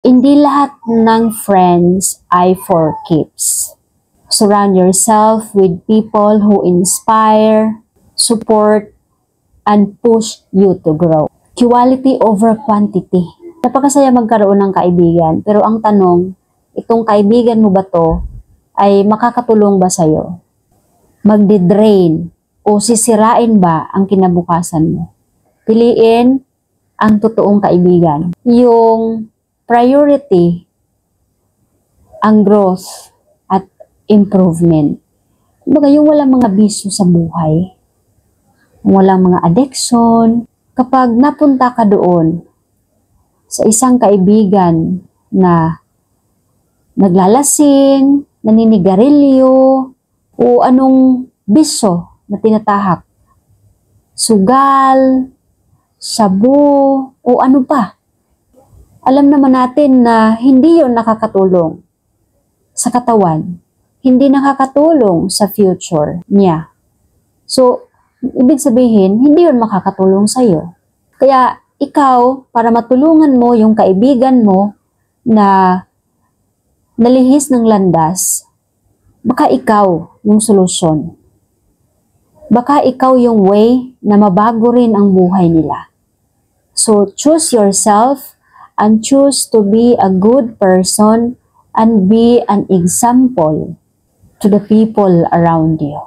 Hindi lahat ng friends ay for keeps. Surround yourself with people who inspire, support, and push you to grow. Quality over quantity. Napakasaya magkaroon ng kaibigan, pero ang tanong, itong kaibigan mo ba to ay makakatulong ba sa'yo? Magdi-drain o sisirain ba ang kinabukasan mo? Piliin ang totoong kaibigan. Yung priority, ang growth at improvement. Kumbaga yung walang mga bisyo sa buhay, walang mga addiction. Kapag napunta ka doon sa isang kaibigan na naglalasing, naninigarilyo, o anong bisyo na tinatahak, sugal, sabu, o ano pa. Alam naman natin na hindi yon nakakatulong sa katawan, hindi nakakatulong sa future niya. So, ibig sabihin, hindi yon makakatulong sa'yo. Kaya, ikaw, para matulungan mo yung kaibigan mo na nalihis ng landas, baka ikaw yung solusyon. Baka ikaw yung way na mabago rin ang buhay nila. So, choose yourself and choose to be a good person and be an example to the people around you.